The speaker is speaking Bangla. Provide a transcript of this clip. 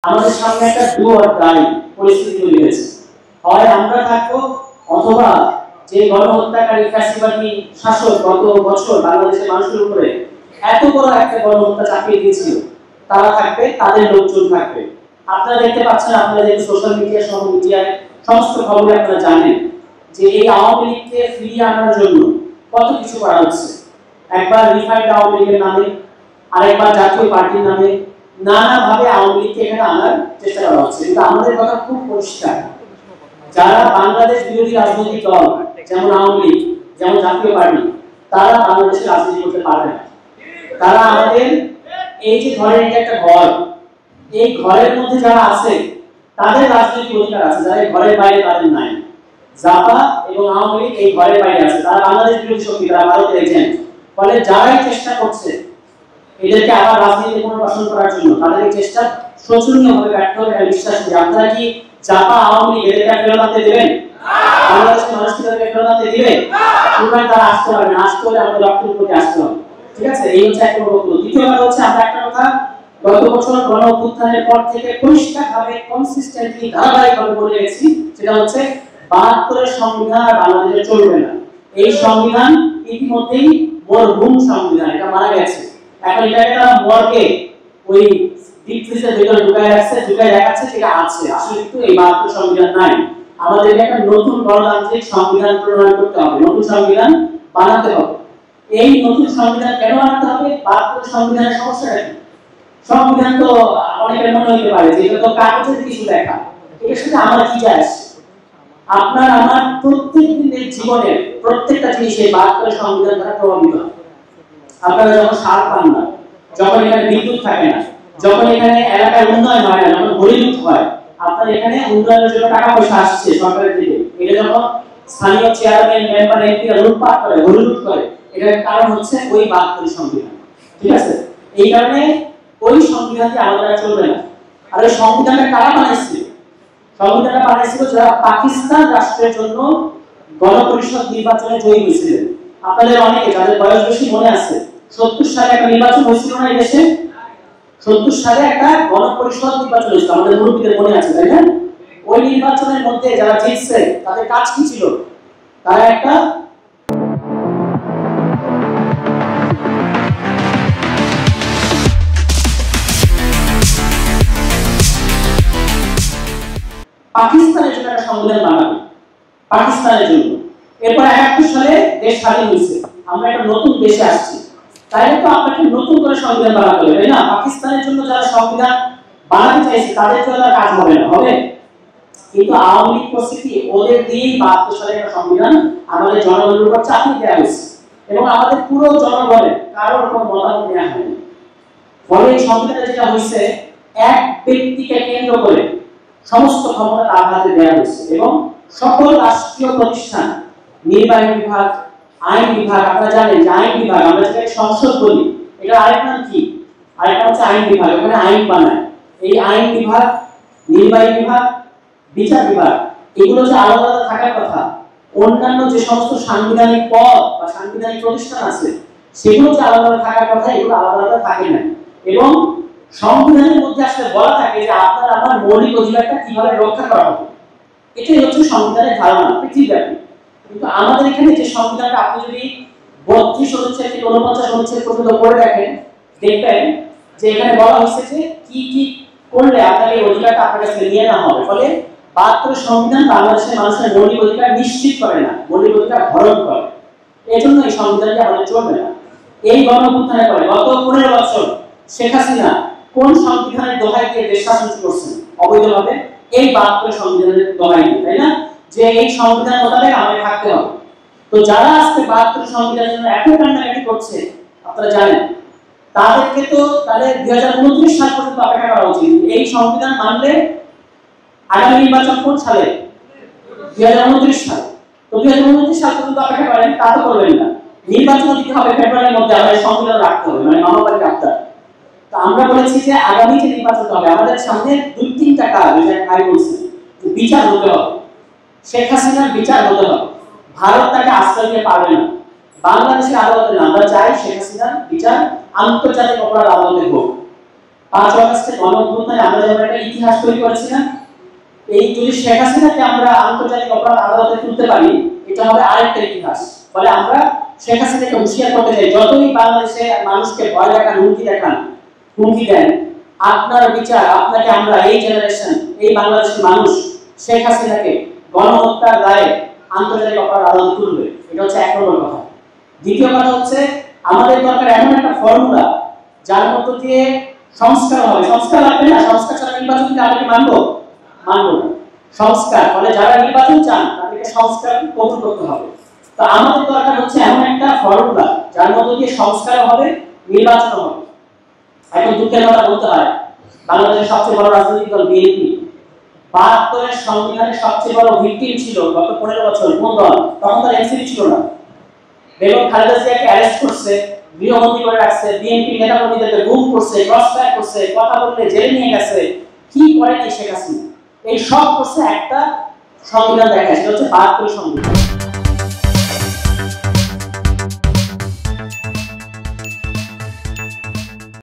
আমাদের সামনে একটা ডু অর ডাই পরিস্থিতি তৈরি হয়েছে। হয় আমরা থাকবো অথবা যে গণহত্যাকারী ফ্যাসিবাদী শাসক গত বছর বাংলাদেশের মানুষের উপরে এত বড় একটা গণহত্যা চাপিয়ে দিয়েছিল, তারা থাকবে, তাদের লোকজন থাকবে। আপনারা দেখতে পাচ্ছেন, আপনারা যে সোশ্যাল মিডিয়া সহ মিডিয়ায় সমস্ত খবরে আপনারা জানেন যে এই আওয়ামী লীগকে ফিরিয়ে আনার জন্য কত কিছু করা হচ্ছে। একবার রিফাইন্ড আওয়ামী লীগের নামে, আরেকবার জাতীয় পার্টির নামে নানাভাবে আওয়ামী লীগকে এখানে আনার চেষ্টা করা হচ্ছে। কিন্তু আমাদের কথা খুব পরিষ্কার, যারা বাংলাদেশ বিরোধী রাজনৈতিক দল যেমন আওয়ামী লীগ, যেমন জাতীয় পার্টি, তারা বাংলাদেশে রাজনীতি করতে পারবে না। তারা আমাদের এই যে ধরেন এটা একটা ঘর, এই ঘরের মধ্যে যারা আছে তাদের রাজনৈতিক অধিকার আছে, যারা এই ঘরের বাইরে তাদের নাই। জাপা এবং আওয়ামী লীগ এই ঘরের বাইরে আছে, তারা বাংলাদেশ বিরোধী শক্তি, তারা ভারতের এজেন্ট। ফলে যারাই চেষ্টা করছে এদেরকে আবার রাজনীতিতে পুনর্বাসন করার জন্য, তাদের এই চেষ্টা শোচনীয়ভাবে ব্যর্থ হবে। বিশ্বাস করি আপনারা কি জাপা আওয়ামী লীগ এদেরকে ফেরত আনতে দেবেন? বাংলাদেশের মানুষকে তাদেরকে ফেরত আনতে দিবেন? পুনরায় তারা আসতে পারবে না, আসতে হলে আমাদের রক্তের উপরে আসতে হবে। ঠিক আছে, এই হচ্ছে একটা বক্তব্য। দ্বিতীয় কথা হচ্ছে, আমরা একটা কথা গত বছর গণ অভ্যুত্থানের পর থেকে পরিষ্কারভাবে কনসিস্টেন্টলি ধারাবাহিকভাবে বলে গেছি, সেটা হচ্ছে ৭২ সংবিধান বাংলাদেশে চলবে না। এই সংবিধান ইতিমধ্যেই মরহুম সংবিধান, এটা মারা গেছে। এখন এটাকে তারা মর্গে ওই ডিপ ফ্রিজের ভিতরে ঢুকায় রাখছে সেটা আছে, আসলে কিন্তু এই ৭২ সংবিধান নাই। আমাদের একটা নতুন গণতান্ত্রিক সংবিধান প্রণয়ন করতে হবে, নতুন সংবিধান বানাতে হবে। এই নতুন সংবিধান কেন বানাতে হবে? ৭২ সংবিধানের সমস্যাটা কি? সংবিধান তো অনেকের মনে হতে পারে যে এটা তো কাগজের কিছু লেখা, এটার সাথে আমার কি যায় আসে? আপনার আমার প্রত্যেক দিনের জীবনের প্রত্যেকটা জিনিস এই ৭২ সংবিধান দ্বারা প্রভাবিত। আপনারা যখন সার পান না, যখন এখানে বিদ্যুৎ থাকে না, যখন এখানে এলাকায় উন্নয়ন হয় না, যখন হরিলুট হয়, আপনার এখানে উন্নয়নের জন্য টাকা পয়সা আসছে সরকারের থেকে, এটা যখন স্থানীয় চেয়ারম্যান, মেম্বার, এমপিরা লুটপাট করে, হরিলুট করে, এটার কারণ হচ্ছে ওই ৭২ সংবিধান। ঠিক আছে, এই কারণে ওই সংবিধানটি আমাদের চলবে না। আর ওই সংবিধানটা কারা বানাইছে? সংবিধানটা বানাইছিল যারা পাকিস্তান রাষ্ট্রের জন্য গণপরিষদ নির্বাচনে জয়ী হয়েছিলেন। আপনাদের অনেকে যাদের বয়স বেশি মনে আছে, ৭০ সালে একটা নির্বাচন হয়েছিল না এই দেশে? ৭০ সালে একটা গণপরিষদ নির্বাচন হয়েছিল, আমাদের মুরব্বীদের মনে আছে, তাই না? ওই নির্বাচনের মধ্যে যারা জিতছে তাদের কাজ কি ছিল? তারা একটা পাকিস্তানের জন্য একটা সংবিধান বানাবে, পাকিস্তানের জন্য। এরপর ৭১ সালে দেশ স্বাধীন হয়েছে, আমরা একটা নতুন দেশে আসছি, তাইলে তো আপনাকে নতুন করে সংবিধান বানাতে হবে, তাই না? পাকিস্তানের জন্য যারা সংবিধান বানাতে চাইছে তাদের জন্য কাজ হবে না, হবে? কিন্তু আওয়ামী লীগ পরিস্থিতি ওদের দিয়েই ৭২ সালে একটা সংবিধান আমাদের জনগণের উপর চাপিয়ে দেওয়া হয়েছে, এবং আমাদের পুরো জনগণের কারোর কোনো মতামত নেওয়া হয়নি। ফলে এই সংবিধানে যেটা হয়েছে, এক ব্যক্তিকে কেন্দ্র করে সমস্ত ক্ষমতা তার হাতে দেওয়া হয়েছে, এবং সকল রাষ্ট্রীয় প্রতিষ্ঠান, নির্বাহী বিভাগ, আইন বিভাগ, আপনারা জানেন যে আইন বিভাগ আমরা যেটাকে সংসদ বলি, এটা আরেক নাম কি? আরেকটা হচ্ছে আইন বিভাগ, ওখানে আইন বানায়। এই আইন বিভাগ, নির্বাহী বিভাগ, বিচার বিভাগ, এগুলো যে আলাদা আলাদা থাকার কথা, অন্যান্য যে সমস্ত সাংবিধানিক পদ বা সাংবিধানিক প্রতিষ্ঠান আছে সেগুলো যে আলাদা আলাদা থাকার কথা, এগুলো আলাদা আলাদা থাকে না। এবং সংবিধানের মধ্যে আসলে বলা থাকে যে আপনার আমার মৌলিক অধিকারটা কিভাবে রক্ষা করা হবে, এটাই হচ্ছে সংবিধানের ধারণা পৃথিবীব্যাপী। কিন্তু আমাদের এখানে যে সংবিধানটা আপনি যদি ৩২ অনুচ্ছেদ থেকে ৪৯ অনুচ্ছেদ পর্যন্ত পড়ে দেখেন, দেখবেন যে এখানে বলা হয়েছে যে কি কি করলে আপনার এই অধিকারটা আপনার কাছে নিয়ে নেওয়া হবে। ফলে ৭২ সংবিধান বাংলাদেশের মানুষের মৌলিক অধিকার নিশ্চিত করে না, মৌলিক অধিকার হরণ করে। এই জন্য এই সংবিধানটি আমাদের চলবে না। এই গণঅভ্যুত্থানের পরে গত ১৫ বছর শেখ হাসিনা কোন সংবিধানের দোহাই দিয়ে দেশ শাসন করছেন অবৈধভাবে? এই ৭২ সংবিধানের দোহাই দিয়ে, তাই না? যে এই সংবিধান মোতাবেক আমাদের থাকতে হবে। তো যারা আজকে ৭২ সংবিধানের জন্য এত কান্নাকাটি করছে, আপনারা জানেন তাদেরকে তো তাহলে ২০২৯ সাল পর্যন্ত অপেক্ষা করা উচিত। এই সংবিধান মানলে আগামী নির্বাচন কোন সালে? ২০২৯ সাল। তো ২০২৯ সাল পর্যন্ত অপেক্ষা করেন, তা তো করবেন না। নির্বাচন দিতে হবে ফেব্রুয়ারির মধ্যে, আমাদের সংবিধান রাখতে হবে, মানে মানবাধিকার রাখতে। তো আমরা বলেছি যে আগামী যে নির্বাচন হবে আমাদের সামনে ২-৩টা কাজ, যেটা ভাই বলছি, বিচার হতে হবে, শেখ হাসিনার বিচার হতে হবে। ভারত তাকে আশ্রয় দিতে পারবে না, বাংলাদেশের আদালতে না। আমরা চাই শেখ হাসিনার বিচার আন্তর্জাতিক অপরাধ আদালতে হোক। 5 আগস্টে গণঅভ্যুত্থানে আমরা যেমন একটা ইতিহাস তৈরি করেছি না, এই যদি শেখ হাসিনাকে আমরা আন্তর্জাতিক অপরাধ আদালতে তুলতে পারি, এটা হবে আরেকটা ইতিহাস। ফলে আমরা শেখ হাসিনাকে হুঁশিয়ার করতে চাই, যতই বাংলাদেশে মানুষকে ভয় দেখান, হুমকি দেন, আপনার বিচার, আপনাকে আমরা, এই জেনারেশন, এই বাংলাদেশের মানুষ শেখ হাসিনাকে গণহত্যার দায়ে আন্তর্জাতিক অপরাধ আদালতে তুলবে। এটা হচ্ছে 1 নম্বর কথা। দ্বিতীয় কথা হচ্ছে আমাদের দরকার এমন একটা ফর্মুলা যার মধ্য দিয়ে সংস্কার হবে। সংস্কার লাগবে না, সংস্কার ছাড়া নির্বাচনকে আমরা কি মানবো না। সংস্কার, ফলে যারা নির্বাচন চান তাদেরকে সংস্কার কবুল করতে হবে। তো আমাদের দরকার হচ্ছে এমন একটা ফর্মুলা যার মধ্য দিয়ে সংস্কার হবে, নির্বাচন হবে। এখন দুঃখের কথা বলতে হয়, বাংলাদেশের সবচেয়ে বড় রাজনৈতিক দল বিএনপি 72 এর সংবিধানের সবচেয়ে বড় ভিকটিম ছিল গত 15 বছর কোন দল? তখন তার এনসিপি ছিল না। বেগম খালেদা জিয়াকে অ্যারেস্ট করছে, গৃহবন্দী করে রাখছে, বিএনপি নেতাকর্মীদেরকে গুম করছে, ক্রস ফায়ার করছে, কথা বললে জেলে নিয়ে গেছে। কি করেনি শেখ হাসিনা? এই সব করছে একটা সংবিধান দেখায়, সেটা হচ্ছে 72 সংবিধান।